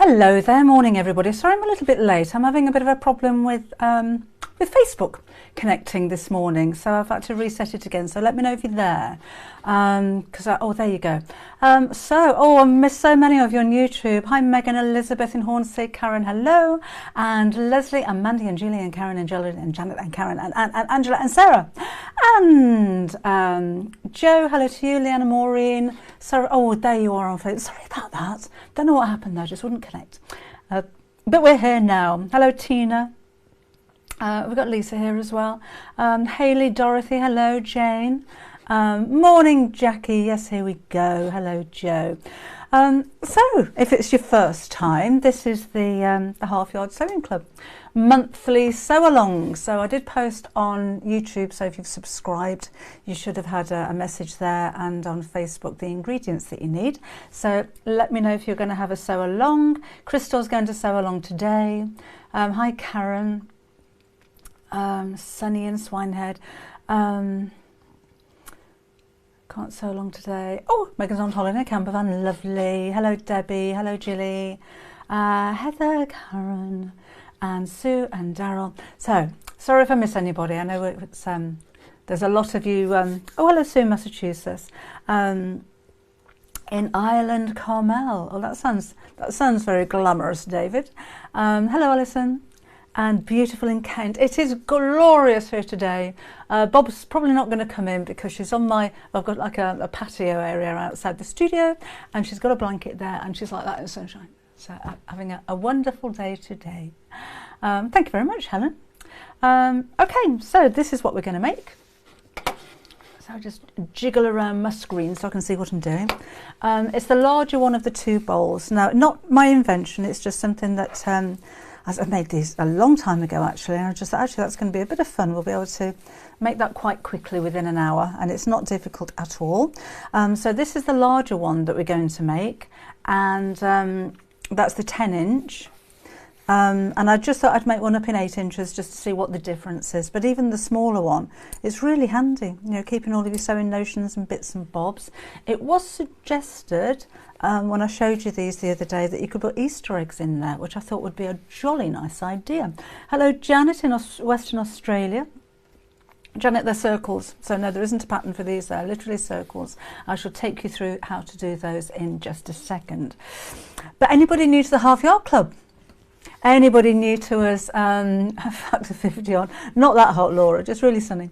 Hello there, morning everybody. Sorry I'm a little bit late. I'm having a bit of a problem with Facebook connecting this morning, so I've had to reset it again. So let me know if you're there. Oh, there you go. I missed so many of you on YouTube. Hi, Megan, Elizabeth in Hornsey, Karen, hello, and Leslie, and Mandy, and Julie, and Karen, and Jill, and Janet, and Karen, and Angela, and Sarah, and Joe. Hello to you, Leanna, Maureen. Sarah. Oh, there you are on Facebook. Sorry about that. Don't know what happened there. Just wouldn't connect. But we're here now. Hello, Tina. We've got Lisa here as well. Hayley, Dorothy, hello, Jane. Morning, Jackie. Yes, here we go. Hello, Joe. So, if it's your first time, this is the Half Yard Sewing Club monthly sew-along. So I did post on YouTube, so if you've subscribed, you should have had a message there, and on Facebook, the ingredients that you need. So let me know if you're going to have a sew-along. Crystal's going to sew along today. Hi, Karen. Sunny and Swinehead. Can't sew along today. Oh, Megan's on holiday, campervan, lovely. Hello, Debbie. Hello, Jilly. Heather, Karen, and Sue and Daryl. So, sorry if I miss anybody. I know it's there's a lot of you. Oh, hello, Sue, Massachusetts. In Ireland, Carmel. Oh, that sounds very glamorous, David. Hello, Alison. And beautiful in Kent. It is glorious here today. Bob's probably not going to come in because she's on I've got like a patio area outside the studio, and she's got a blanket there, and she's like that in the sunshine. So having a wonderful day today. Thank you very much, Helen. Okay, so this is what we're going to make. So I'll just jiggle around my screen so I can see what I'm doing. It's the larger one of the two bowls. Now, not my invention, it's just something that I made these a long time ago, actually, and I just thought, actually, that's going to be a bit of fun. We'll be able to make that quite quickly within an hour, and it's not difficult at all. So this is the larger one that we're going to make, and that's the 10-inch. And I just thought I'd make one up in 8 inches just to see what the difference is. But even the smaller one, it's really handy, you know, keeping all of your sewing notions and bits and bobs. It was suggested when I showed you these the other day that you could put Easter eggs in there, which I thought would be a jolly nice idea. Hello, Janet in Western Australia. Janet, they're circles, so no, there isn't a pattern for these, they're literally circles. I shall take you through how to do those in just a second. But anybody new to the Half Yard Club? Anybody new to us? Factor 50 on. Not that hot, Laura, just really sunny.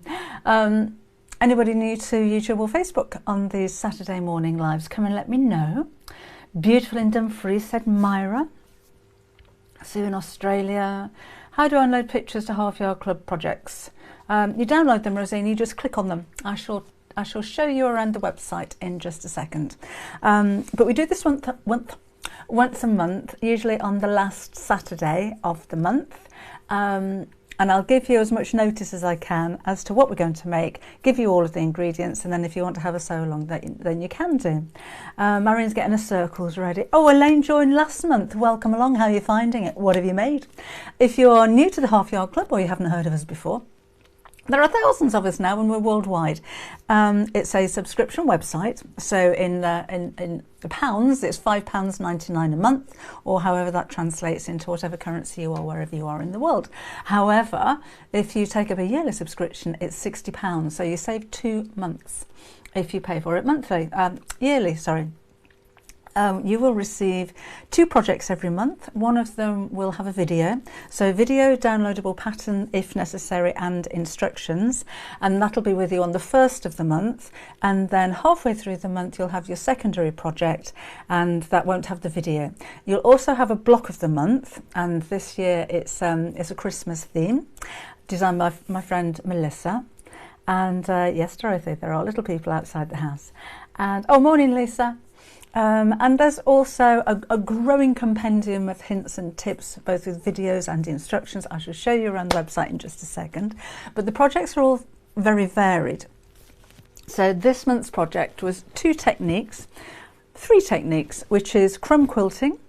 Anybody new to YouTube or Facebook on these Saturday morning lives? Come and let me know. Beautiful in Dumfries, said Myra. Sue in Australia. How do I upload pictures to Half Yard Club projects? You download them, Rosine, you just click on them. I shall show you around the website in just a second. But we do this once a month, usually on the last Saturday of the month. And I'll give you as much notice as I can as to what we're going to make, give you all of the ingredients, and then if you want to have a sew along, then you can do. Marion's getting her circles ready. Oh, Elaine joined last month. Welcome along. How are you finding it? What have you made? If you're new to the Half Yard Club or you haven't heard of us before, there are thousands of us now, and we're worldwide. It's a subscription website, so in the pounds, it's £5.99 a month, or however that translates into whatever currency you are, wherever you are in the world. However, if you take up a yearly subscription, it's £60, so you save 2 months if you pay for it yearly, sorry. You will receive 2 projects every month. One of them will have a video. So video, downloadable pattern if necessary, and instructions. And that'll be with you on the 1st of the month. And then halfway through the month, you'll have your secondary project, and that won't have the video. You'll also have a block of the month. And this year it's a Christmas theme, designed by my friend Melissa. And yes, Dorothy, there are little people outside the house. And oh, morning, Lisa. And there's also a growing compendium of hints and tips, both with videos and instructions. I shall show you around the website in just a second. But the projects are all very varied. So this month's project was 3 techniques, which is crumb quilting,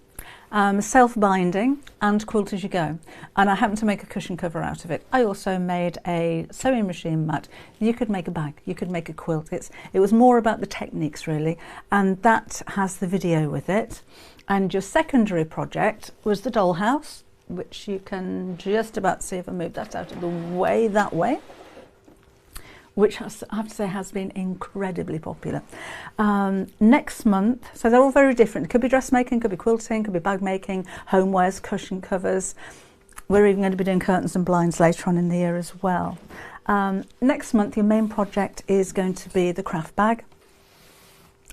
self-binding, and quilt as you go. And I happened to make a cushion cover out of it. I also made a sewing machine mat. You could make a bag, you could make a quilt. It was more about the techniques really, and that has the video with it. And your secondary project was the dollhouse, which you can just about see if I move that out of the way that way, which I have to say has been incredibly popular. Next month, so they're all very different. It could be dressmaking, could be quilting, could be bag making, homewares, cushion covers. We're even going to be doing curtains and blinds later on in the year as well. Next month, your main project is going to be the craft bag.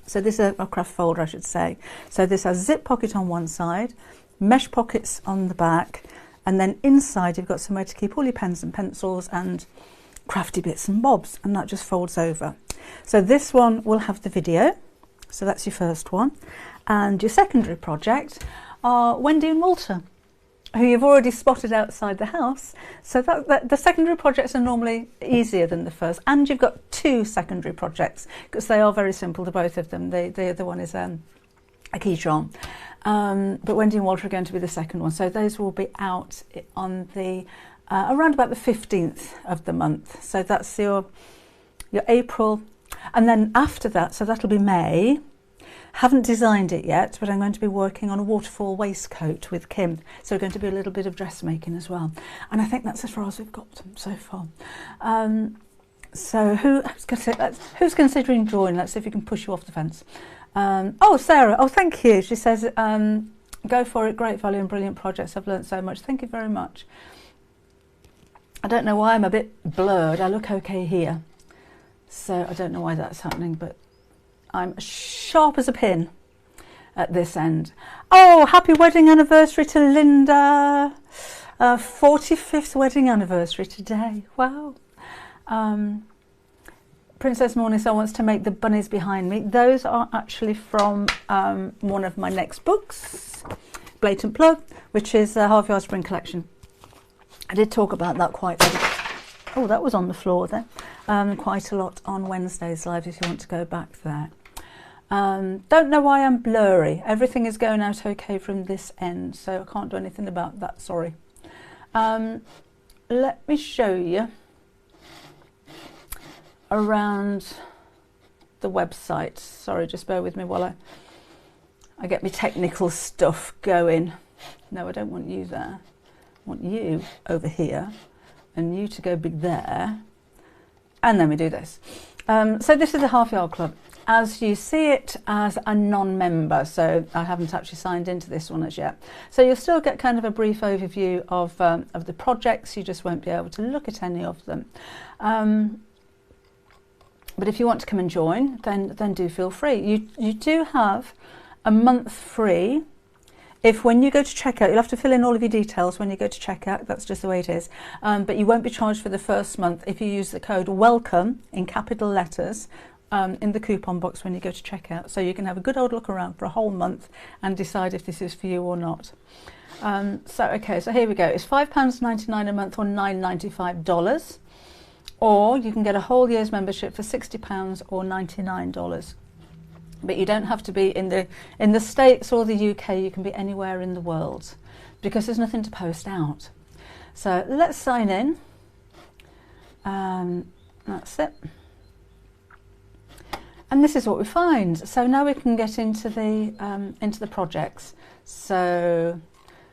So this is a craft folder, I should say. So this has a zip pocket on one side, mesh pockets on the back, and then inside you've got somewhere to keep all your pens and pencils and crafty bits and bobs, and that just folds over. So this one will have the video, so that's your first one. And your secondary project are Wendy and Walter, who you've already spotted outside the house. So the secondary projects are normally easier than the first, and you've got two secondary projects because they are very simple, the both of them. The other one is a key charm, but Wendy and Walter are going to be the second one. So those will be out on the around about the 15th of the month. So that's your April, and then after that, so that'll be May. Haven't designed it yet, but I'm going to be working on a waterfall waistcoat with Kim. So we're going to be a little bit of dressmaking as well. And I think that's as far as we've got so far. So who's considering drawing? Let's see if you can push you off the fence. Oh, Sarah. Oh, thank you. She says, go for it. Great value and brilliant projects. I've learned so much. Thank you very much. I don't know why I'm a bit blurred. I look okay here. So I don't know why that's happening, but I'm sharp as a pin at this end. Oh, happy wedding anniversary to Linda. 45th wedding anniversary today. Wow. Princess Morningstar wants to make the bunnies behind me. Those are actually from one of my next books, Blatant Plug, which is a Half Yard Spring Collection. I did talk about that quite a bit. Oh, that was on the floor there. Quite a lot on Wednesday's live if you want to go back there. Don't know why I'm blurry. Everything is going out okay from this end, so I can't do anything about that, sorry. Let me show you around the website. Sorry, just bear with me while I get my technical stuff going. No, I don't want you there. I want you over here and you to go big there. And then we do this. So this is the Half Yard Club. As you see it as a non-member, so I haven't actually signed into this one as yet. So you'll still get kind of a brief overview of the projects. You just won't be able to look at any of them. But if you want to come and join, then do feel free. You do have a month free. If when you go to checkout, you'll have to fill in all of your details when you go to checkout. That's just the way it is. But you won't be charged for the first month if you use the code WELCOME in capital letters in the coupon box when you go to checkout. So you can have a good old look around for a whole month and decide if this is for you or not. Okay, so here we go. It's £5.99 a month or $9.95. Or you can get a whole year's membership for £60 or $99. But you don't have to be in the States or the UK. You can be anywhere in the world because there's nothing to post out. So let's sign in. That's it. And this is what we find. So now we can get into the projects. So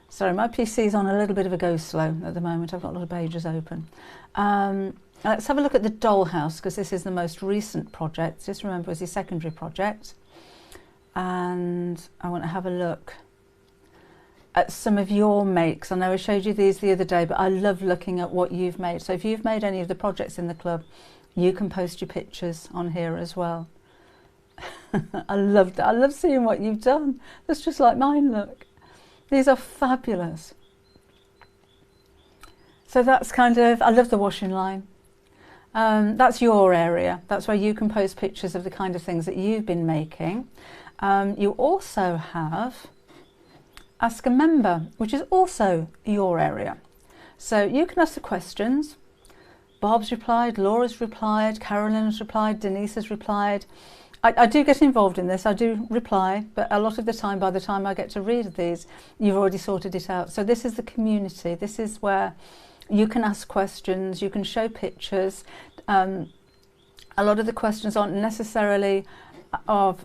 sorry, my PC's on a little bit of a go slow at the moment. I've got a lot of pages open. Let's have a look at the dollhouse because this is the most recent project. Just remember, it's your secondary project. And I want to have a look at some of your makes. I know I showed you these the other day, but I love looking at what you've made. So if you've made any of the projects in the club, you can post your pictures on here as well. I love that. I love seeing what you've done. That's just like mine, look. These are fabulous. So that's kind of, I love the washing line. That's your area. That's where you can post pictures of the kind of things that you've been making. You also have Ask a Member, which is also your area. So you can ask the questions. Bob's replied, Laura's replied, Carolyn's replied, Denise has replied. I do get involved in this, I do reply, but a lot of the time, by the time I get to read these, you've already sorted it out. So this is the community. This is where you can ask questions, you can show pictures. A lot of the questions aren't necessarily of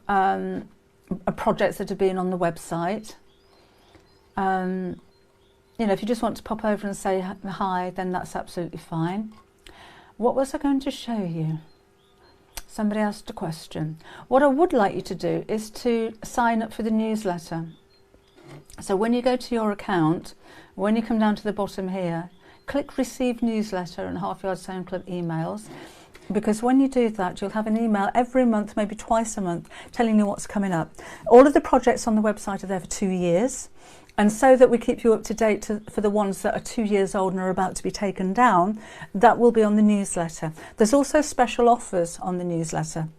projects that have been on the website. You know, if you just want to pop over and say hi, then that's absolutely fine. What was I going to show you? Somebody asked a question. What I would like you to do is to sign up for the newsletter. So when you go to your account, when you come down to the bottom here, click Receive Newsletter and Half Yard Sewing Club emails, because when you do that, you'll have an email every month, maybe twice a month, telling you what's coming up. All of the projects on the website are there for 2 years. And so that we keep you up to date for the ones that are 2 years old and are about to be taken down, that will be on the newsletter. There's also special offers on the newsletter.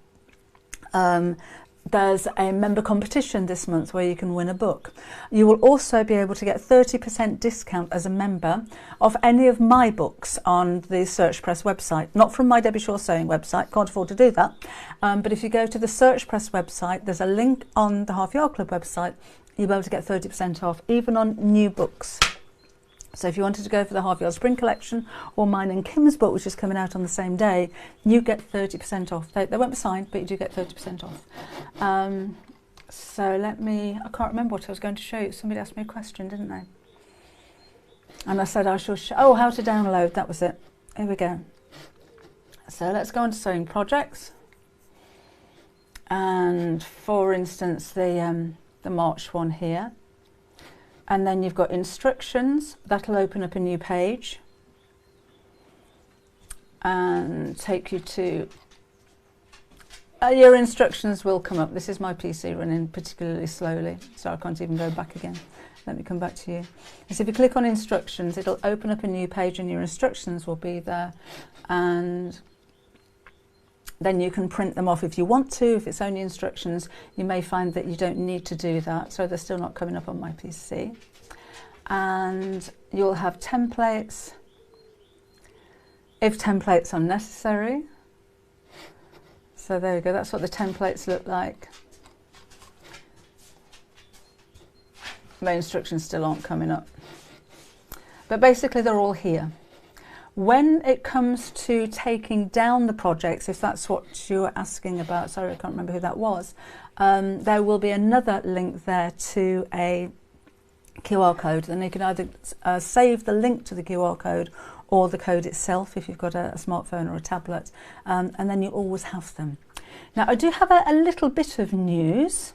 There's a member competition this month where you can win a book. You will also be able to get 30% discount as a member of any of my books on the Search Press website. Not from my Debbie Shaw Sewing website, can't afford to do that. But if you go to the Search Press website, there's a link on the Half Yard Club website. You'll be able to get 30% off, even on new books. So if you wanted to go for the Half Yard Spring Collection or mine and Kim's book, which is coming out on the same day, you get 30% off. They won't be signed, but you do get 30% off. So I can't remember what I was going to show you. Somebody asked me a question, didn't they? And I said I shall show, how to download, that was it. Here we go. So let's go on to Sewing Projects. And for instance, the March one here. And then you've got instructions. That'll open up a new page and take you to your instructions will come up. This is my PC running particularly slowly, so I can't even go back again. Let me come back to you. So if you click on instructions, it'll open up a new page and your instructions will be there, and then you can print them off if you want to. If it's only instructions, you may find that you don't need to do that, so they're still not coming up on my PC. And you'll have templates, if templates are necessary. So there you go, that's what the templates look like. My instructions still aren't coming up. But basically they're all here. When it comes to taking down the projects, if that's what you were asking about, sorry, I can't remember who that was, there will be another link there to a QR code. Then you can either save the link to the QR code or the code itself if you've got a smartphone or a tablet, and then you always have them. Now, I do have a little bit of news.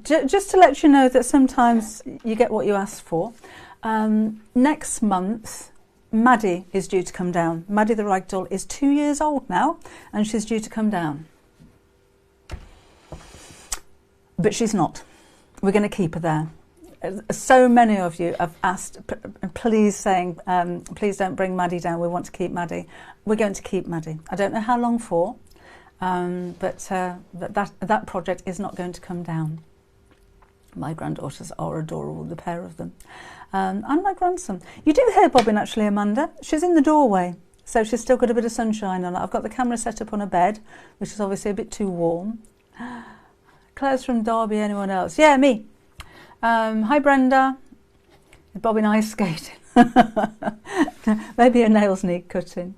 Just to let you know that sometimes you get what you ask for. Next month, Maddie is due to come down. Maddie the Ragdoll is 2 years old now, and she's due to come down. But she's not. We're going to keep her there. So many of you have asked, please don't bring Maddie down. We want to keep Maddie. We're going to keep Maddie. I don't know how long for, but that project is not going to come down. My granddaughters are adorable, the pair of them. And my grandson. You do hear bobbing actually, Amanda. She's in the doorway, so she's still got a bit of sunshine on her. I've got the camera set up on a bed, which is obviously a bit too warm. Claire's from Derby, anyone else? Yeah, me. Hi Brenda. Bobbing ice skating. Maybe your nails need cutting.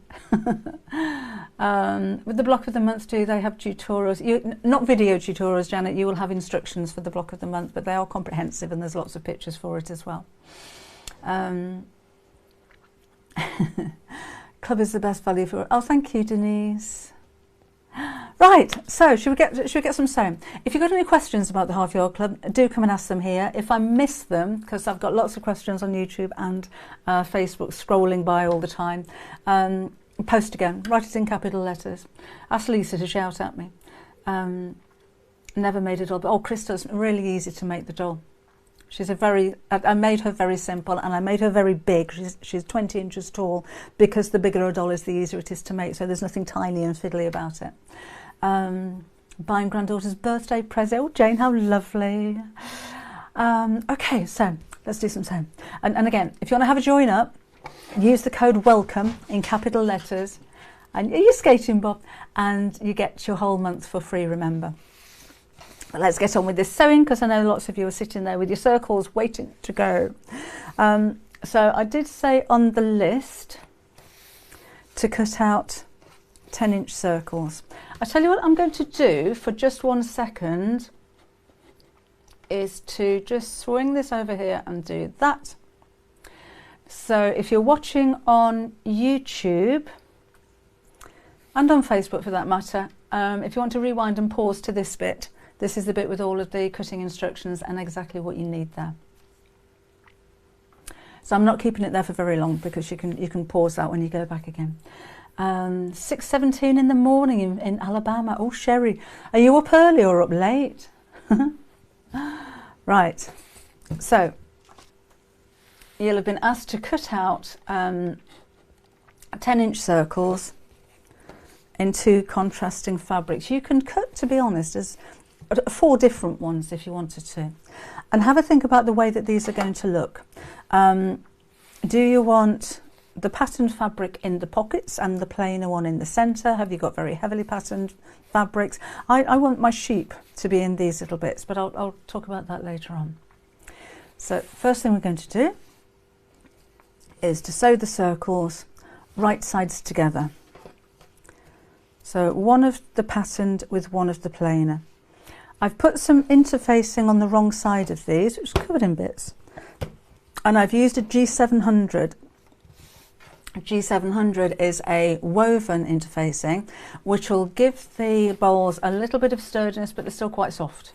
With the block of the month, do they have tutorials? Not video tutorials, Janet. You will have instructions for the block of the month, but they are comprehensive and there's lots of pictures for it as well. Club is the best value for it. Oh, thank you, Denise. Right, so should we get some sewing? If you've got any questions about the Half Yard Club, do come and ask them here. If I miss them, because I've got lots of questions on YouTube and Facebook scrolling by all the time, post again, write it in capital letters. Ask Lisa to shout at me. Never made a doll, but Krista's really easy to make the doll. I made her very simple and I made her very big. She's 20 inches tall because the bigger a doll is, the easier it is to make. So there's nothing tiny and fiddly about it. Buying granddaughter's birthday present. Oh, Jane, how lovely. Okay, so let's do some sewing. And again, if you want to have a join up, use the code WELCOME in capital letters and you're skating, Bob, and you get your whole month for free, remember. But let's get on with this sewing because I know lots of you are sitting there with your circles waiting to go. So I did say on the list to cut out 10-inch circles. I tell you what I'm going to do for just 1 second is to just swing this over here and do that. So if you're watching on YouTube and on Facebook for that matter, if you want to rewind and pause to this bit, this is the bit with all of the cutting instructions and exactly what you need there. So I'm not keeping it there for very long because you can pause that when you go back again. 6:17 in the morning in Alabama. Oh, Sherry, are you up early or up late? Right, so you'll have been asked to cut out 10-inch circles in 2 contrasting fabrics. You can cut, to be honest, as 4 different ones if you wanted to. And have a think about the way that these are going to look. Do you want the patterned fabric in the pockets and the plainer one in the centre? Have you got very heavily patterned fabrics? I want my sheep to be in these little bits, but I'll talk about that later on. So first thing we're going to do is to sew the circles right sides together. So one of the patterned with one of the plainer. I've put some interfacing on the wrong side of these, which is covered in bits, and I've used a G700. G700 is a woven interfacing which will give the bowls a little bit of sturdiness, but they're still quite soft.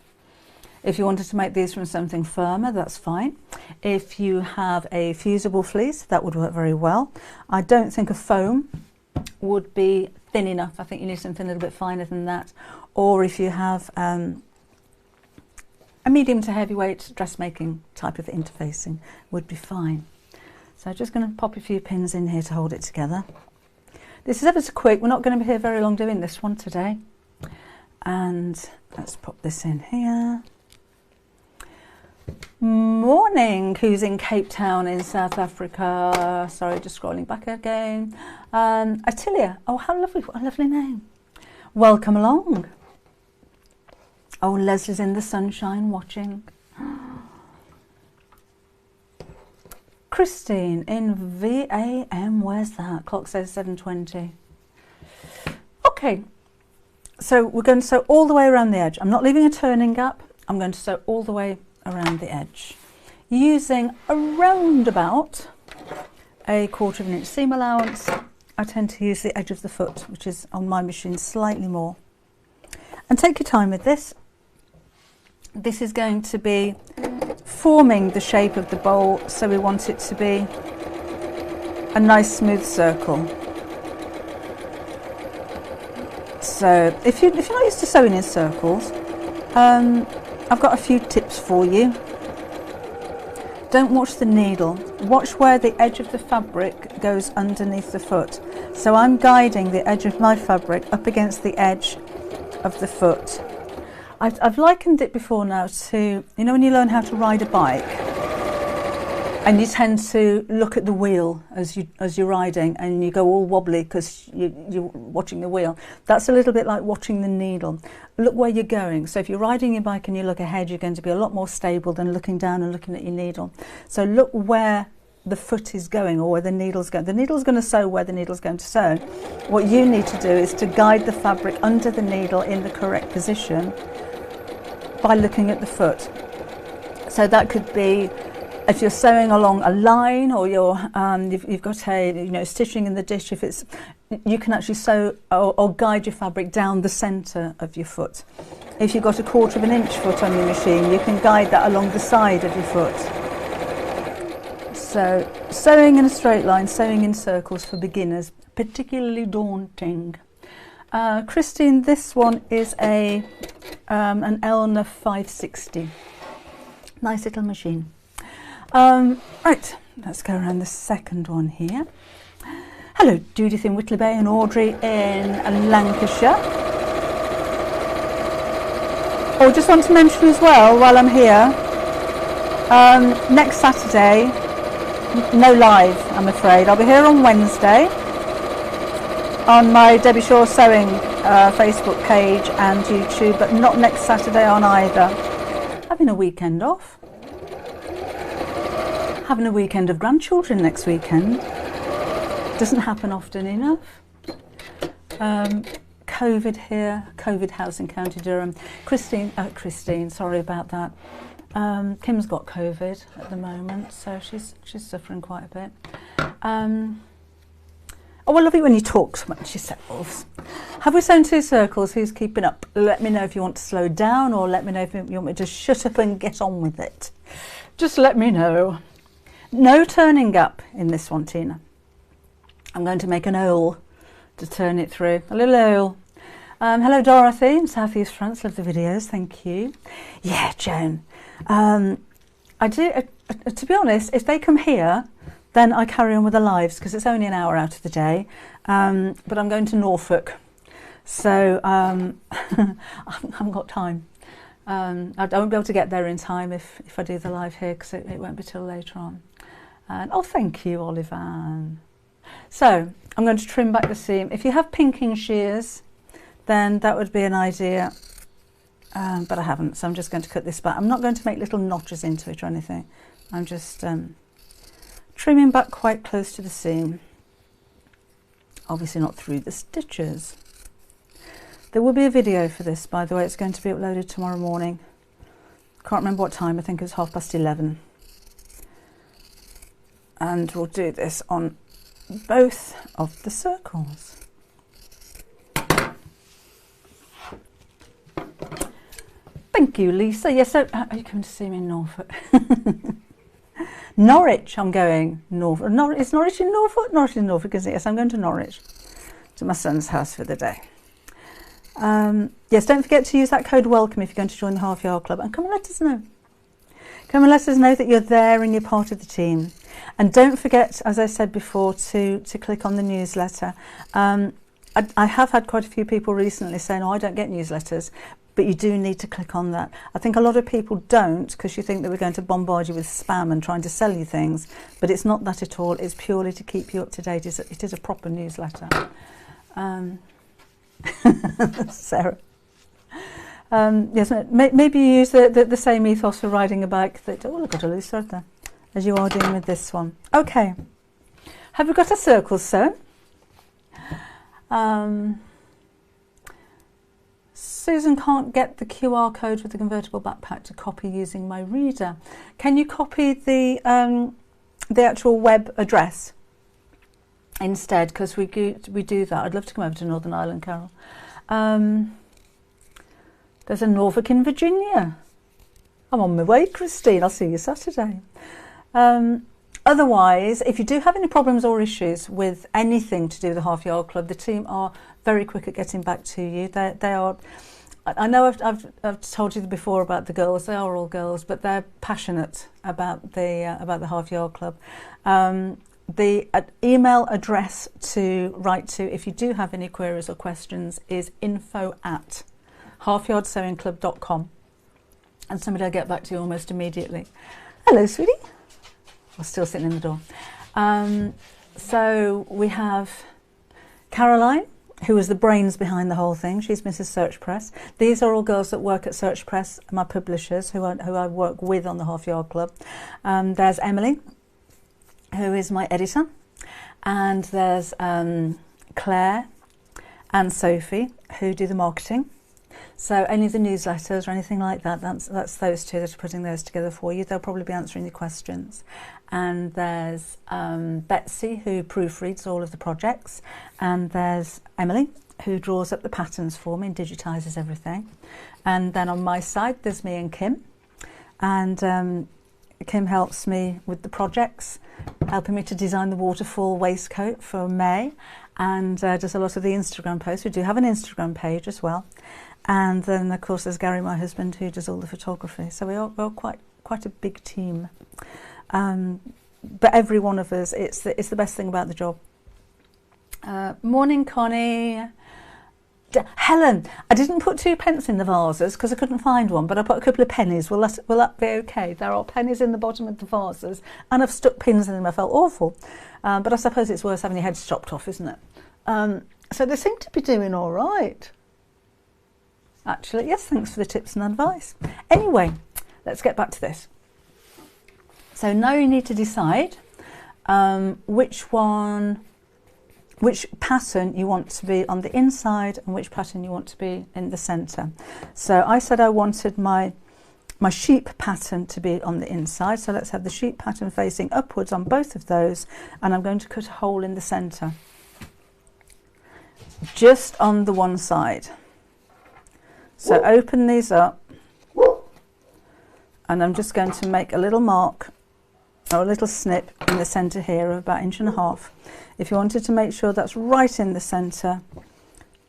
If you wanted to make these from something firmer, that's fine. If you have a fusible fleece, that would work very well. I don't think a foam would be thin enough. I think you need something a little bit finer than that. Or if you have a medium to heavyweight dressmaking type of interfacing, would be fine. So I'm just going to pop a few pins in here to hold it together. This is ever so quick. We're not going to be here very long doing this one today. And let's pop this in here. Morning, who's in Cape Town in South Africa. Sorry, just scrolling back again. Attilia. Oh, how lovely. What a lovely name. Welcome along. Oh, Leslie's in the sunshine watching. Christine in VAM, where's that? Clock says 7:20. Okay, so we're going to sew all the way around the edge. I'm not leaving a turning gap. I'm going to sew all the way around the edge using around about a 1/4 inch seam allowance. I tend to use the edge of the foot, which is on my machine slightly more. And take your time with this. This is going to be forming the shape of the bowl, so we want it to be a nice smooth circle. So if you're not used to sewing in circles, I've got a few tips for you. Don't watch the needle, watch where the edge of the fabric goes underneath the foot. So I'm guiding the edge of my fabric up against the edge of the foot. I've likened it before now to, you know, when you learn how to ride a bike and you tend to look at the wheel as you're riding and you go all wobbly because you're watching the wheel. That's a little bit like watching the needle. Look where you're going. So if you're riding your bike and you look ahead, you're going to be a lot more stable than looking down and looking at your needle. So look where the foot is going or where the needle's going. The needle's going to sew where the needle's going to sew. What you need to do is to guide the fabric under the needle in the correct position by looking at the foot. So that could be if you're sewing along a line, or you've got a stitching in the dish. If it's, you can actually sew or guide your fabric down the centre of your foot. If you've got a 1/4 inch foot on your machine, you can guide that along the side of your foot. So sewing in a straight line, sewing in circles for beginners, particularly daunting. Christine, this one is an Elna 560. Nice little machine. Right, let's go around the second one here. Hello, Judith in Whitley Bay and Audrey in Lancashire. Oh, just want to mention as well, while I'm here, next Saturday, no live, I'm afraid. I'll be here on Wednesday on my Debbie Shaw Sewing Facebook page and YouTube, but not next Saturday on either. Having a weekend off. Having a weekend of grandchildren next weekend. Doesn't happen often enough. COVID here, COVID house in County Durham. Christine, sorry about that. Kim's got COVID at the moment, so she's suffering quite a bit. Oh, I love it when you talk when she settles. Have we sewn 2 circles? Who's keeping up? Let me know if you want to slow down, or let me know if you want me to shut up and get on with it. Just let me know. No turning up in this one, Tina. I'm going to make an hole to turn it through. A little hole. Hello, Dorothy in South East France. Love the videos. Thank you. Yeah, Joan. I do. To be honest, if they come here, then I carry on with the lives because it's only an hour out of the day. But I'm going to Norfolk, so I haven't got time. I won't be able to get there in time if I do the live here, because it won't be till later on. And oh, thank you, Olivan. So I'm going to trim back the seam. If you have pinking shears, then that would be an idea. But I haven't, so I'm just going to cut this back. I'm not going to make little notches into it or anything. I'm just trimming back quite close to the seam. Obviously not through the stitches. There will be a video for this, by the way. It's going to be uploaded tomorrow morning. Can't remember what time. I think it was 11:30. And we'll do this on both of the circles. Thank you, Lisa. Yes, so are you coming to see me in Norfolk? Norwich, I'm going. Norfolk. Is Norwich in Norfolk? Norwich in Norfolk, isn't it? Yes, I'm going to Norwich, to my son's house for the day. Yes, don't forget to use that code WELCOME if you're going to join the Half Yard Club, and come and let us know. Come and let us know that you're there and you're part of the team. And don't forget, as I said before, to click on the newsletter. I have had quite a few people recently saying, oh, I don't get newsletters, but you do need to click on that. I think a lot of people don't, because you think that we're going to bombard you with spam and trying to sell you things, but it's not that at all. It's purely to keep you up to date. It is a proper newsletter. Sarah. Yes, maybe you use the same ethos for riding a bike that, oh, look at a loose thread there, as you are doing with this one. Okay, have we got our circles sewn? Susan can't get the QR code for the convertible backpack to copy using my reader. Can you copy the actual web address instead? Because we do that. I'd love to come over to Northern Ireland, Carol. There's a Norfolk in Virginia. I'm on my way, Christine. I'll see you Saturday. Otherwise, if you do have any problems or issues with anything to do with the Half Yard Club, the team are very quick at getting back to you. They are. I know I've told you before about the girls. They are all girls, but they're passionate about the Half Yard Club. The email address to write to if you do have any queries or questions is info@halfyardsewingclub.com, and somebody will get back to you almost immediately. Hello, sweetie. I'm still sitting in the door. So we have Caroline, who is the brains behind the whole thing. She's Mrs. Search Press. These are all girls that work at Search Press, my publishers, who I work with on the Half Yard Club. There's Emily, who is my editor, and there's Claire and Sophie, who do the marketing. So any of the newsletters or anything like that, that's those two that are putting those together for you. They'll probably be answering your questions. And there's Betsy, who proofreads all of the projects, and there's Emily, who draws up the patterns for me and digitises everything. And then on my side, there's me and Kim, and Kim helps me with the projects, helping me to design the waterfall waistcoat for May, and does a lot of the Instagram posts. We do have an Instagram page as well. And then, of course, there's Gary, my husband, who does all the photography. So we're quite a big team. But every one of us, it's the best thing about the job. Morning, Connie. Helen, I didn't put 2 pence in the vases because I couldn't find one, but I put a couple of pennies. Will that be okay? There are pennies in the bottom of the vases, and I've stuck pins in them. I felt awful. But I suppose it's worse having your head chopped off, isn't it? So they seem to be doing all right. Actually, yes, thanks for the tips and advice. Anyway, let's get back to this. So now you need to decide which one which pattern you want to be on the inside and which pattern you want to be in the centre. So I said I wanted my sheep pattern to be on the inside, so let's have the sheep pattern facing upwards on both of those, and I'm going to cut a hole in the centre, just on the one side. So open these up, and I'm just going to make a little mark or a little snip in the centre here of about 1.5 inches. If you wanted to make sure that's right in the centre,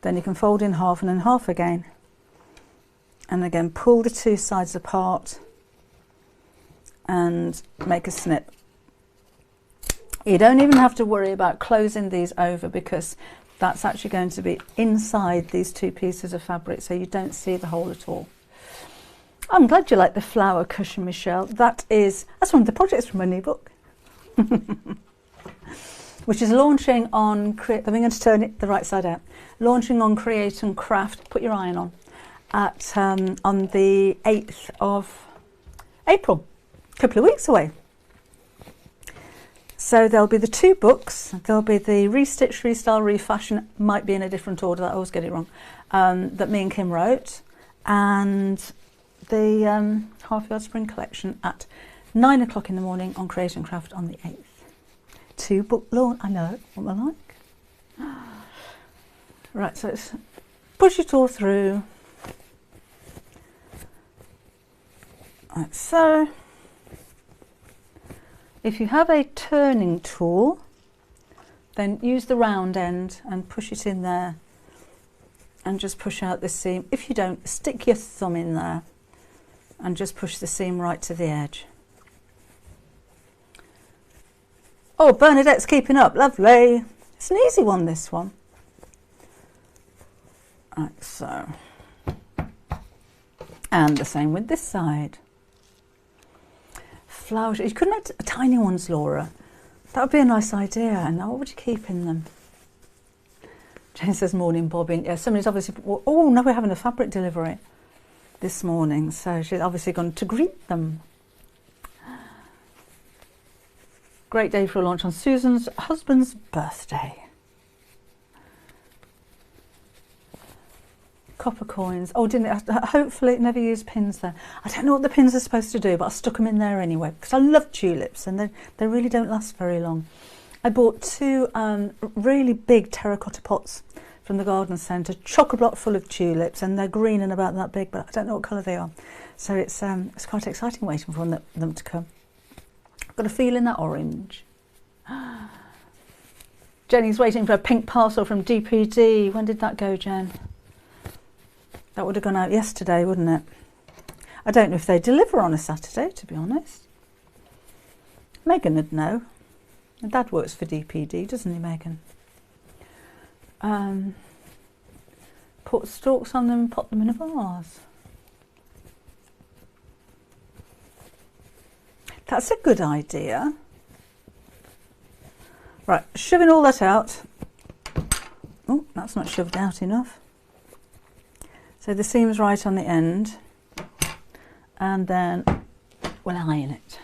then you can fold in half and then half again. And again, pull the two sides apart and make a snip. You don't even have to worry about closing these over, because that's actually going to be inside these two pieces of fabric, so you don't see the hole at all. I'm glad you like the flower cushion, Michelle. That's one of the projects from my new book, which is launching on, I'm going to turn it the right side out, launching on Create and Craft, put your iron on the 8th of April, a couple of weeks away. So there'll be the two books. There'll be the Restitch, Restyle, Refashion, might be in a different order, I always get it wrong, that me and Kim wrote, and the Half Yard Spring Collection at 9 o'clock in the morning on Create and Craft on the 8th. Two book launch, I know, what am I like? Right, so let's push it all through. Like so. If you have a turning tool, then use the round end and push it in there and just push out the seam. If you don't, stick your thumb in there and just push the seam right to the edge. Oh, Bernadette's keeping up, lovely. It's an easy one, this one. Like so. And the same with this side. Flowers. You could make tiny ones, Laura. That would be a nice idea. And now what would you keep in them? Jane says, morning, Bobbin. Yeah, somebody's obviously, oh, no, we're having a fabric delivery this morning. So she's obviously gone to greet them. Great day for a launch on Susan's husband's birthday. Copper coins. Oh, didn't it? Hopefully it never used pins there. I don't know what the pins are supposed to do, but I stuck them in there anyway, because I love tulips and they really don't last very long. I bought two really big terracotta pots from the garden centre, chock-a-block full of tulips, and they're green and about that big, but I don't know what colour they are. So it's quite exciting waiting for them to come. I've got a feeling that orange. Jenny's waiting for a pink parcel from DPD. When did that go, Jen? That would have gone out yesterday, wouldn't it? I don't know if they deliver on a Saturday, to be honest. Megan would know. My dad works for DPD, doesn't he, Megan? Put stalks on them and pop them in a vase. That's a good idea. Right, shoving all that out. Oh, that's not shoved out enough. So the seam's right on the end, and then we'll iron it.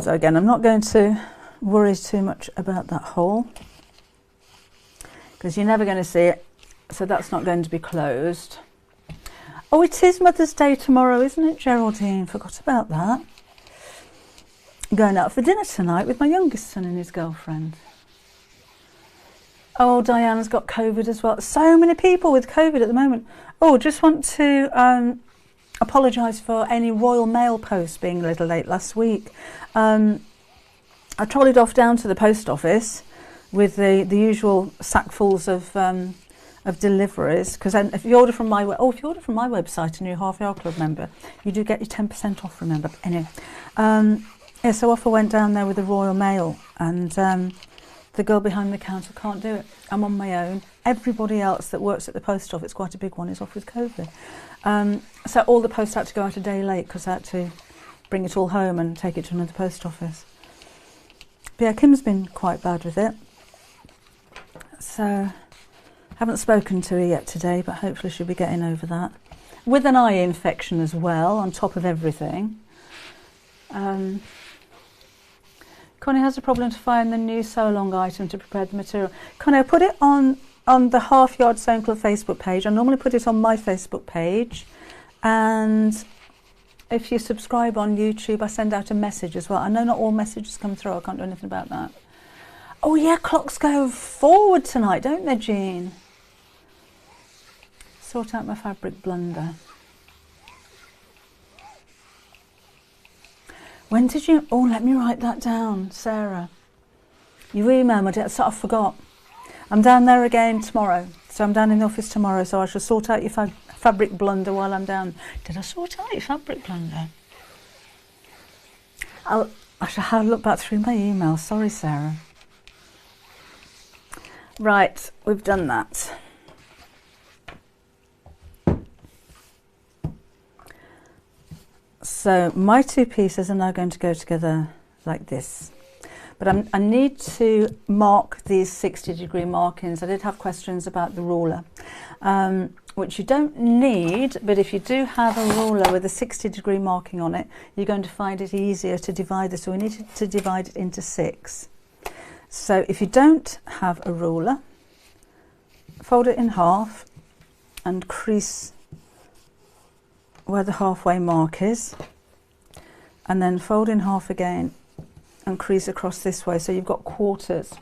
So again, I'm not going to worry too much about that hole, because you're never going to see it, so that's not going to be closed. Oh, it is Mother's Day tomorrow, isn't it, Geraldine? Forgot about that. I'm going out for dinner tonight with my youngest son and his girlfriend. Oh, Diana's got COVID as well. So many people with COVID at the moment. Oh, just want to apologise for any Royal Mail post being a little late last week. I trolleyed off down to the post office with the usual sackfuls of deliveries, because then if you order from my website and you're a Half Yard Club member, you do get your 10% off, remember. Anyway, yeah, so off I went down there with the Royal Mail, and the girl behind the counter can't do it. I'm on my own. Everybody else that works at the post office, quite a big one, is off with COVID. So all the post had to go out a day late because I had to bring it all home and take it to another post office. But yeah, Kim's been quite bad with it. So haven't spoken to her yet today, but hopefully she'll be getting over that. With an eye infection as well, on top of everything. Connie has a problem to find the new sew along item to prepare the material. Connie, I put it on the Half Yard Sewing Club Facebook page. I normally put it on my Facebook page, and if you subscribe on YouTube, I send out a message as well. I know not all messages come through. I can't do anything about that. Oh yeah, clocks go forward tonight, don't they, Jean? Sort out my fabric blunder. When did you... Oh, let me write that down, Sarah. You emailed me, so I forgot. I'm down there again tomorrow. So I'm down in the office tomorrow, so I shall sort out your fabric blunder while I'm down. Did I sort out your fabric blunder? I shall have a look back through my emails. Sorry, Sarah. Right, we've done that. So my two pieces are now going to go together like this. But I need to mark these 60-degree markings. I did have questions about the ruler, which you don't need, but if you do have a ruler with a 60-degree marking on it, you're going to find it easier to divide this. So we need to divide it into 6. So if you don't have a ruler, fold it in half and crease where the halfway mark is, and then fold in half again and crease across this way, so you've got quarters.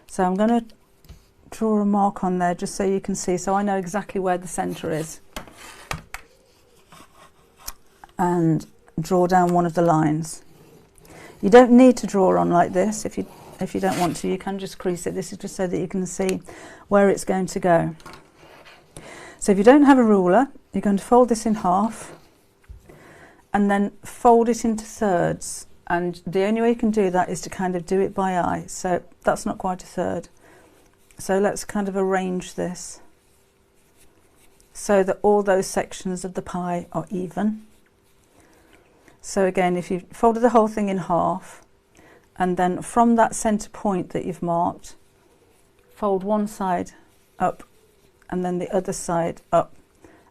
So I'm going to draw a mark on there just so you can see, so I know exactly where the center is, and draw down one of the lines. You don't need to draw on like this. If you don't want to, you can just crease it. This is just so that you can see where it's going to go. So if you don't have a ruler, you're going to fold this in half and then fold it into thirds. And the only way you can do that is to kind of do it by eye. So that's not quite a third. So let's kind of arrange this so that all those sections of the pie are even. So again, if you folded the whole thing in half, and then from that center point that you've marked, fold one side up and then the other side up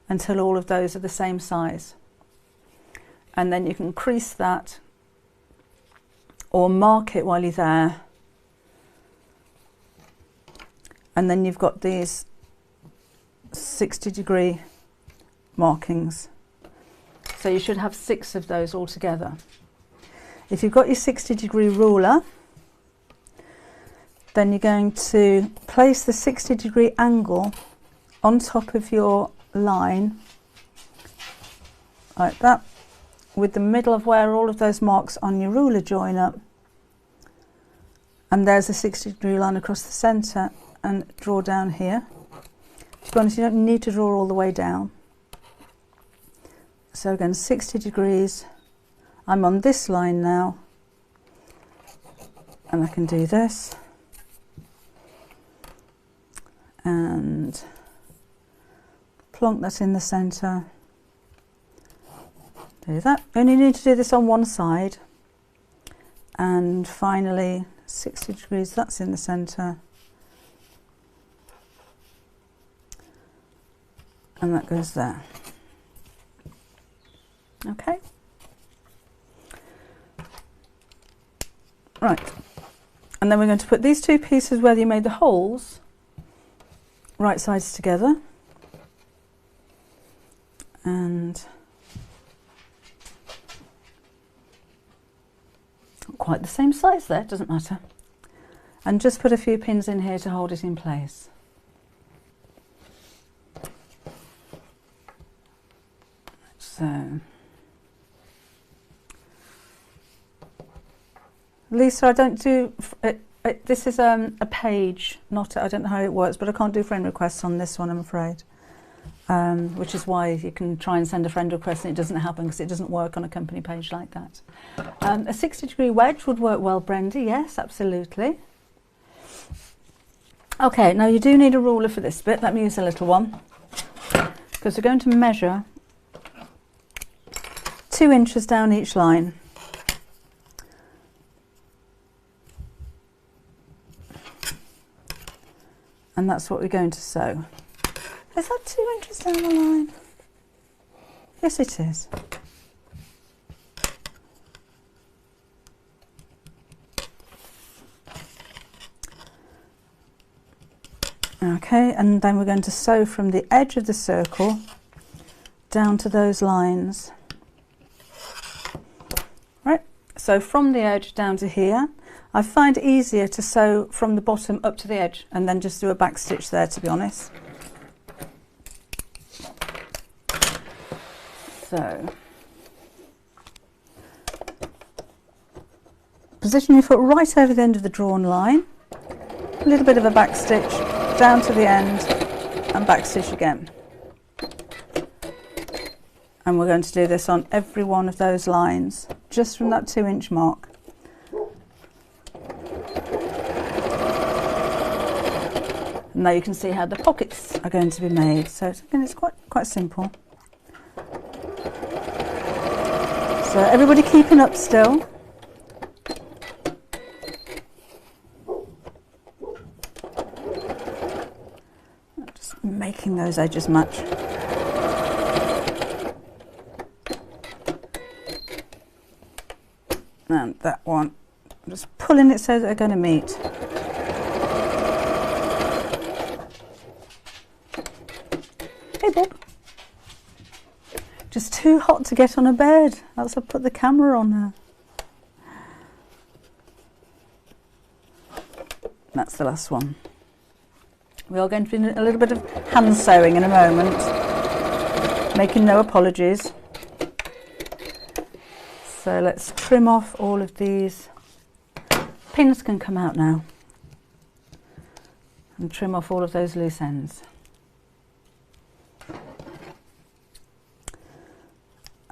until all of those are the same size. And then you can crease that or mark it while you're there. And then you've got these 60-degree markings. So you should have 6 of those all together. If you've got your 60-degree ruler, then you're going to place the 60-degree angle on top of your line, like that, with the middle of where all of those marks on your ruler join up. And there's a 60-degree line across the centre, and draw down here. To be honest, you don't need to draw all the way down. So again, 60 degrees. I'm on this line now, and I can do this and plonk that in the centre. Do that. You only need to do this on one side, and finally 60 degrees, that's in the centre, and that goes there. Okay. Right, and then we're going to put these two pieces where you made the holes right sides together, and not quite the same size there, doesn't matter, and just put a few pins in here to hold it in place. So Lisa, I don't do, this is a page, not, I don't know how it works, but I can't do friend requests on this one, I'm afraid. Which is why you can try and send a friend request and it doesn't happen, because it doesn't work on a company page like that. A 60-degree wedge would work well, Brenda, yes, absolutely. Okay, now you do need a ruler for this bit. Let me use a little one, because we're going to measure 2 inches down each line. And that's what we're going to sew. Is that 2 inches down the line? Yes, it is. Okay, and then we're going to sew from the edge of the circle down to those lines. Right, so from the edge down to here. I find it easier to sew from the bottom up to the edge and then just do a back stitch there, to be honest. So, position your foot right over the end of the drawn line, a little bit of a back stitch down to the end and back stitch again. And we're going to do this on every one of those lines, just from that 2-inch mark. And now you can see how the pockets are going to be made. So again, it's quite simple. So everybody keeping up still. Just making those edges match. And that one, I'm just pulling it so that they're going to meet. Hey Bob. Just too hot to get on a bed. That's why I put the camera on her. That's the last one. We are going to be doing a little bit of hand sewing in a moment. Making no apologies. So let's trim off all of these. Pins can come out now. And trim off all of those loose ends.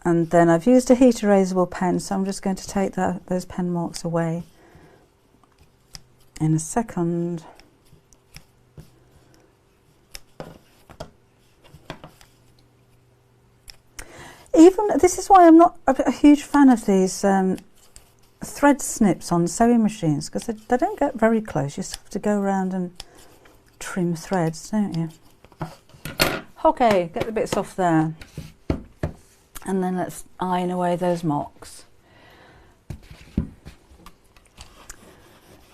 And then I've used a heat erasable pen, so I'm just going to take those pen marks away in a second. Even this is why I'm not a huge fan of these thread snips on sewing machines, because they don't get very close. You just have to go around and trim threads, don't you? Okay, get the bits off there. And then let's iron away those marks.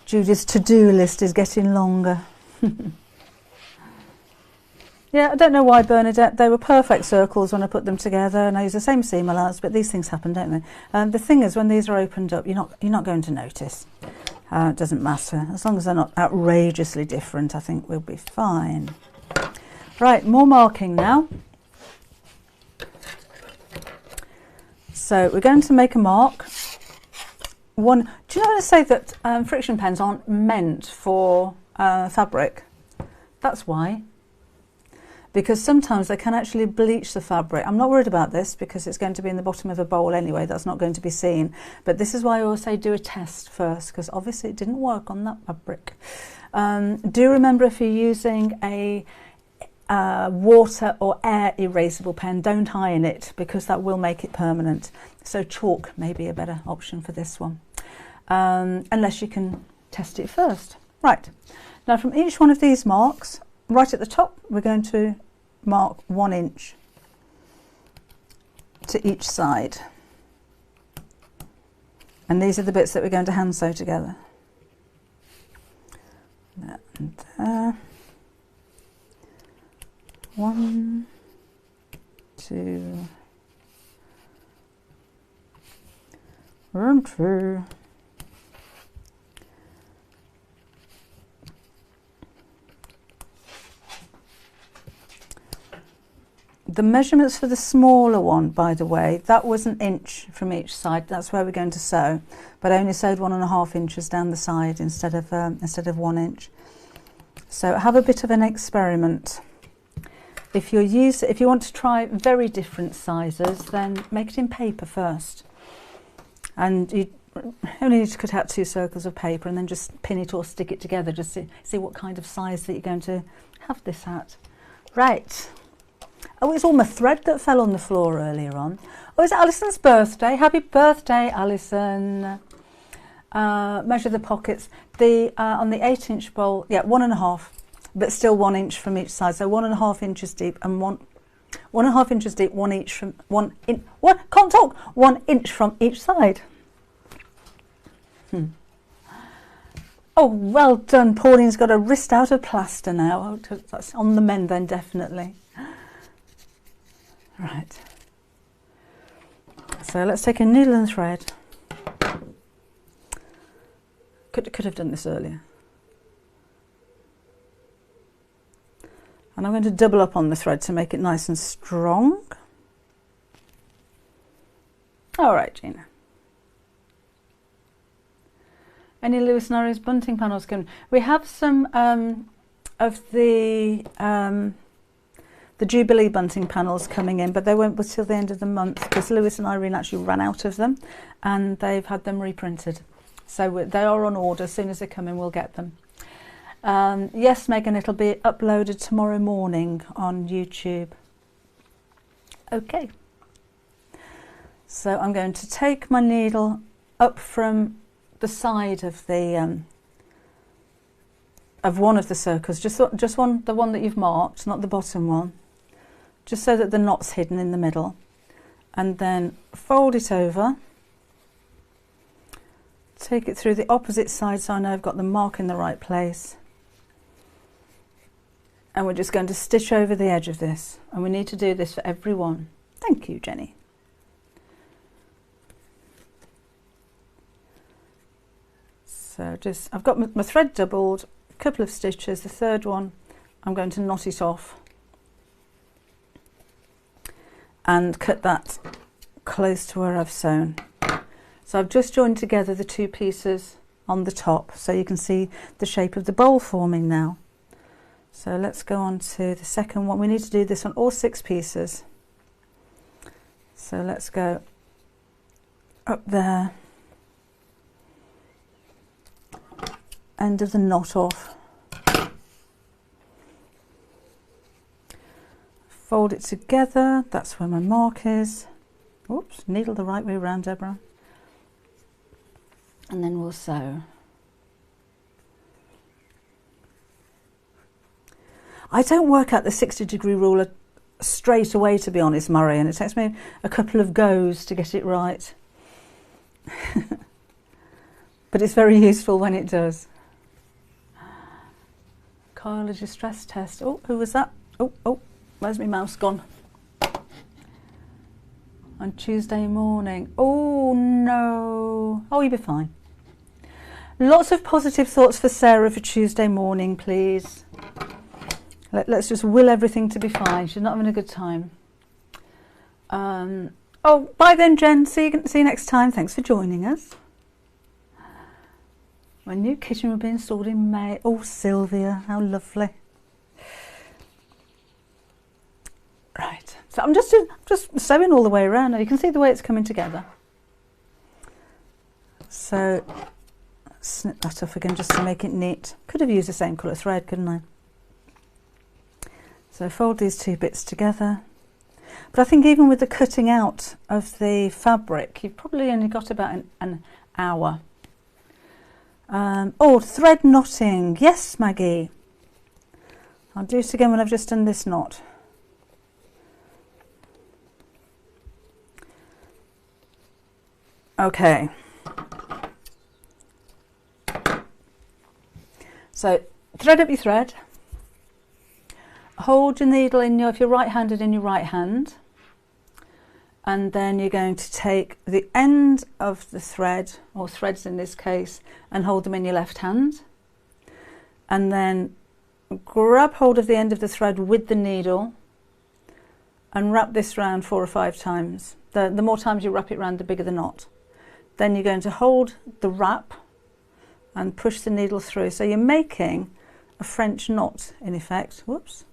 Judith's to-do list is getting longer. Yeah, I don't know why, Bernadette. They were perfect circles when I put them together, and I use the same seam allowance, but these things happen, don't they? The thing is, when these are opened up, you're not going to notice. It doesn't matter. As long as they're not outrageously different, I think we'll be fine. Right, more marking now. So we're going to make a mark. Do you know when I say that friction pens aren't meant for fabric? That's why. Because sometimes they can actually bleach the fabric. I'm not worried about this because it's going to be in the bottom of a bowl anyway. That's not going to be seen. But this is why I always say do a test first, because obviously it didn't work on that fabric. Do remember, if you're using a water or air erasable pen, don't iron it, because that will make it permanent. So chalk may be a better option for this one, unless you can test it first. Right, now from each one of these marks, right at the top, we're going to mark 1 inch to each side, and these are the bits that we're going to hand sew together. There and there. 1, 2, and 2. The measurements for the smaller one, by the way, that was 1 inch from each side. That's where we're going to sew, but I only sewed 1.5 inches down the side instead of 1 inch. So have a bit of an experiment. If you want to try very different sizes, then make it in paper first. And you only need to cut out 2 circles of paper and then just pin it or stick it together, just to see what kind of size that you're going to have this at. Right. Oh, it's all my thread that fell on the floor earlier on. Oh, it's Alison's birthday. Happy birthday, Alison. Measure the pockets. On the 8-inch bowl, yeah, 1.5. But still 1 inch from each side, so 1.5 inches deep and 1.5 inches deep, 1 inch from 1 in. What? Can't talk. 1 inch from each side. Oh, well done. Pauline's got a wrist out of plaster now. Oh, that's on the mend then, definitely. Right. So let's take a needle and thread. Could have done this earlier. And I'm going to double up on the thread to make it nice and strong. All right, Gina. Any Lewis and Ari's bunting panels coming? We have some of the Jubilee bunting panels coming in, but they won't be till the end of the month because Lewis and Irene actually ran out of them and they've had them reprinted. So they are on order. As soon as they come in, we'll get them. Yes, Megan, it'll be uploaded tomorrow morning on YouTube. Okay. So I'm going to take my needle up from the side of the of one of the circles, just one, the one that you've marked, not the bottom one, just so that the knot's hidden in the middle, and then fold it over, take it through the opposite side so I know I've got the mark in the right place, and we're just going to stitch over the edge of this, and we need to do this for every one. Thank you, Jenny. So just, I've got my thread doubled, a couple of stitches, the third one I'm going to knot it off and cut that close to where I've sewn. So I've just joined together the two pieces on the top so you can see the shape of the bowl forming now. So let's go on to the second one. We need to do this on all 6 pieces. So let's go up there. End of the knot off, fold it together, that's where my mark is. Oops, needle the right way around, Deborah, and then we'll sew. I don't work out the 60-degree ruler straight away, to be honest, Murray, and it takes me a couple of goes to get it right. But it's very useful when it does. Biology stress test. Oh, who was that? Oh, where's my mouse gone? On Tuesday morning. Oh no. Oh, you'll be fine. Lots of positive thoughts for Sarah for Tuesday morning, please. Let's just will everything to be fine. She's not having a good time. Oh, bye then, Jen. See you next time. Thanks for joining us. My new kitchen will be installed in May. Oh, Sylvia, how lovely. Right, so I'm just sewing all the way around. Now you can see the way it's coming together. So snip that off again just to make it neat. Could have used the same colour thread, couldn't I? So fold these 2 bits together. But I think even with the cutting out of the fabric, you've probably only got about an hour. Oh, thread knotting. Yes, Maggie. I'll do it again when I've just done this knot. Okay. So thread up your thread. Hold your needle in your, if you're right-handed, in your right hand. And then you're going to take the end of the thread, or threads in this case, and hold them in your left hand. And then grab hold of the end of the thread with the needle and wrap this round 4 or 5 times. The more times you wrap it round, the bigger the knot. Then you're going to hold the wrap and push the needle through. So you're making a French knot, in effect. Whoops.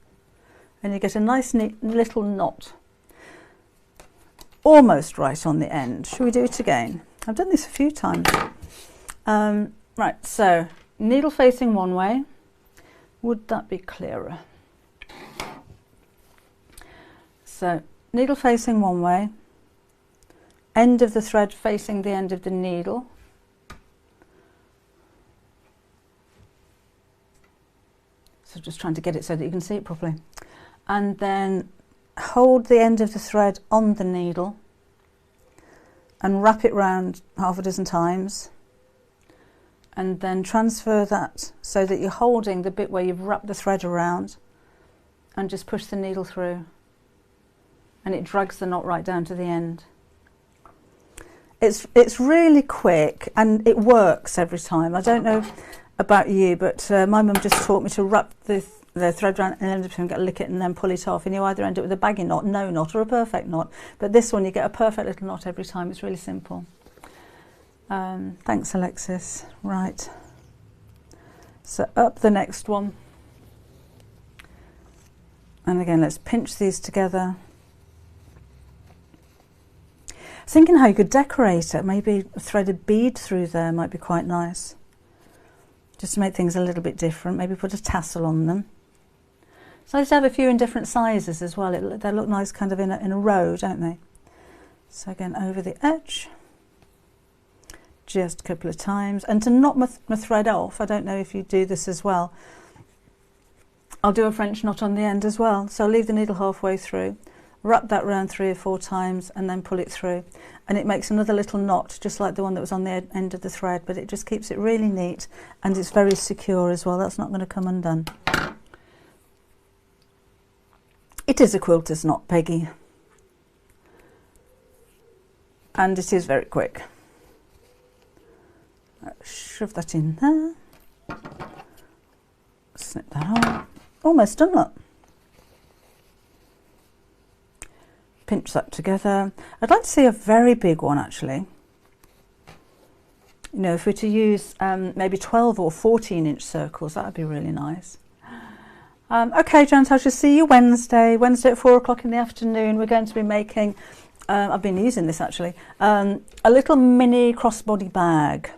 And you get a nice neat little knot. Almost right on the end. Shall we do it again? I've done this a few times. Right, so needle facing one way. Would that be clearer? So needle facing one way, end of the thread facing the end of the needle. So just trying to get it so that you can see it properly. And then hold the end of the thread on the needle and wrap it round half a dozen times and then transfer that so that you're holding the bit where you've wrapped the thread around, and just push the needle through, and it drags the knot right down to the end. It's really quick and it works every time. I don't know about you, but my mum just taught me to wrap the thread around and then lick it and then pull it off, and you either end up with a baggy knot, no knot, or a perfect knot. But this one, you get a perfect little knot every time. It's really simple. Thanks, Alexis. Right, so up the next one, and again let's pinch these together. I was thinking how you could decorate it. Maybe a threaded bead through there might be quite nice, just to make things a little bit different. Maybe put a tassel on them. So I just have a few in different sizes as well. They look nice kind of in a row, don't they? So again, over the edge, just a couple of times. And to knot my thread off, I don't know if you do this as well, I'll do a French knot on the end as well. So I'll leave the needle halfway through, wrap that round 3 or 4 times, and then pull it through. And it makes another little knot, just like the one that was on the end of the thread, but it just keeps it really neat, and it's very secure as well. That's not going to come undone. It is a quilter's knot, Peggy. And it is very quick. Shove that in there. Snip that on. Almost done that. Pinch that together. I'd like to see a very big one actually. You know, if we're to use maybe 12 or 14-inch circles, that would be really nice. Okay, Janice, I shall see you Wednesday at 4 o'clock in the afternoon. We're going to be making, I've been using this actually, a little mini crossbody bag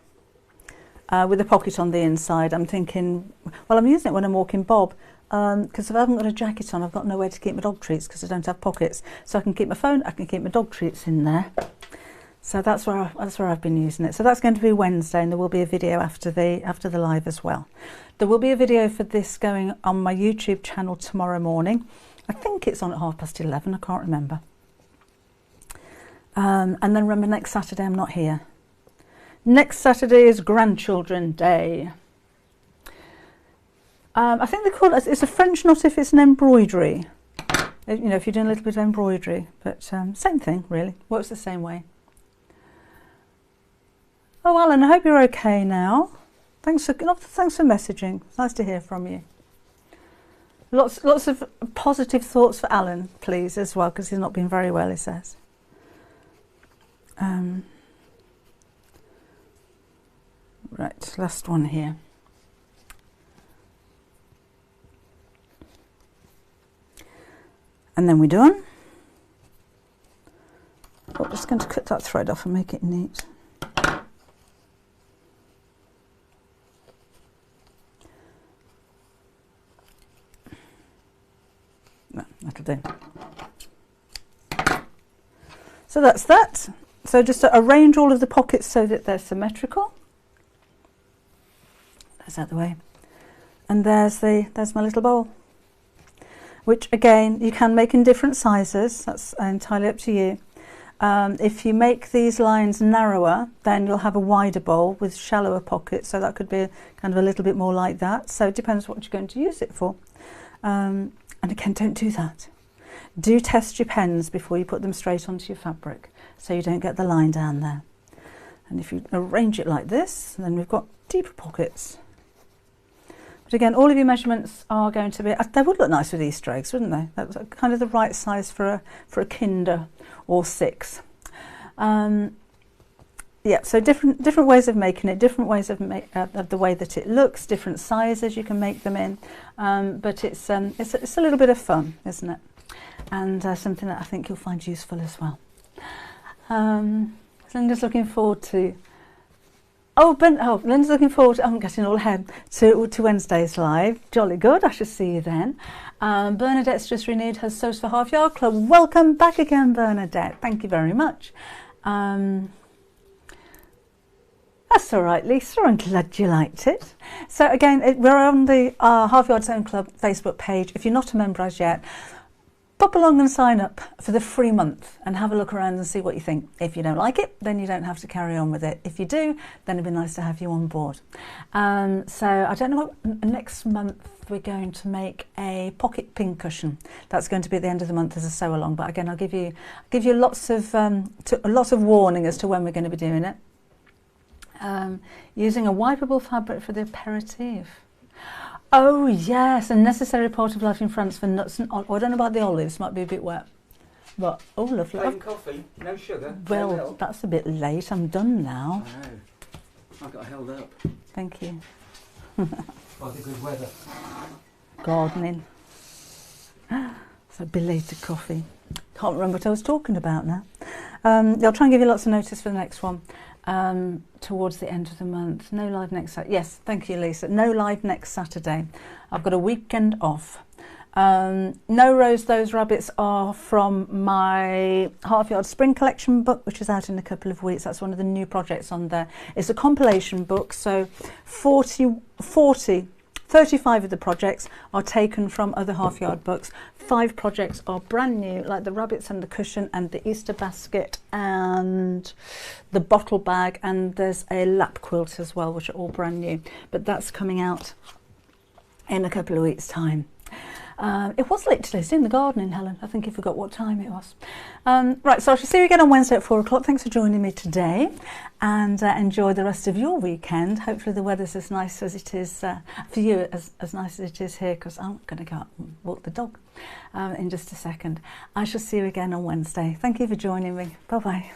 with a pocket on the inside. I'm thinking, well, I'm using it when I'm walking Bob, because if I haven't got a jacket on, I've got nowhere to keep my dog treats because I don't have pockets. So I can keep my phone, I can keep my dog treats in there. So that's where I've been using it. So that's going to be Wednesday, and there will be a video after the live as well. There will be a video for this going on my YouTube channel tomorrow morning. I think it's on at 11:30. I can't remember. And then remember, next Saturday I'm not here. Next Saturday is Grandchildren Day. I think they call it, it's a French knot if it's an embroidery. You know, if you're doing a little bit of embroidery, but same thing really, works the same way. Oh, Alan, I hope you're okay now. Thanks for messaging. It's nice to hear from you. Lots of positive thoughts for Alan, please, as well, because he's not been very well, he says. Right, last one here. And then we're done. I'm just going to cut that thread off and make it neat. No, that'll do. So that's that. So just to arrange all of the pockets so that they're symmetrical. That's out of the way. And there's my little bowl, which again you can make in different sizes. That's entirely up to you. If you make these lines narrower, then you'll have a wider bowl with shallower pockets, so that could be kind of a little bit more like that. So it depends what you're going to use it for. And again, don't do that. Do test your pens before you put them straight onto your fabric, so you don't get the line down there. And if you arrange it like this, then we've got deeper pockets. But again, all of your measurements are going to be, they would look nice with Easter eggs, wouldn't they? That's kind of the right size for a Kinder or 6. Yeah, so different ways of making it, different ways of the way that it looks, different sizes you can make them in. But it's a little bit of fun, isn't it? And something that I think you'll find useful as well. So I'm just looking forward to. Lynn's looking forward to, I'm getting all ahead, to Wednesday's live. Jolly good, I shall see you then. Bernadette's just renewed her Sews for Half Yard Club. Welcome back again, Bernadette. Thank you very much. That's all right, Lisa, I'm glad you liked it. So again, we're on the Half Yard Sewn Club Facebook page. If you're not a member as yet, pop along and sign up for the free month and have a look around and see what you think. If you don't like it, then you don't have to carry on with it. If you do, then it'd be nice to have you on board. So I don't know what next month we're going to make a pocket pincushion. That's going to be at the end of the month as a sew along. But again, I'll give you lots of warning as to when we're going to be doing it. Using a wipeable fabric for the aperitif. Oh yes, a necessary part of life in France for nuts and olives. Oh, I don't know about the olives, might be a bit wet. But, oh lovely. Plain coffee, no sugar. Well, no milk. that's a bit late, I'm done now. I know. I got held up. Thank you. By the good weather. Gardening. So belated coffee. Can't remember what I was talking about now. I'll try and give you lots of notice for the next one. Towards the end of the month. No live next Saturday. Yes, thank you, Lisa. No live next Saturday. I've got a weekend off. No Rose, those rabbits are from my Half Yard Spring Collection book, which is out in a couple of weeks. That's one of the new projects on there. It's a compilation book, so 35 of the projects are taken from other Half Yard books. 5 projects are brand new, like the rabbits and the cushion and the Easter basket and the bottle bag, and there's a lap quilt as well, which are all brand new. But that's coming out in a couple of weeks' time. It was late today, it's in the gardening, Helen. I think you forgot what time it was. Right, so I shall see you again on Wednesday at 4 o'clock. Thanks for joining me today, and enjoy the rest of your weekend. Hopefully the weather's as nice as it is for you, as nice as it is here, because I'm going to go out and walk the dog in just a second. I shall see you again on Wednesday. Thank you for joining me. Bye-bye.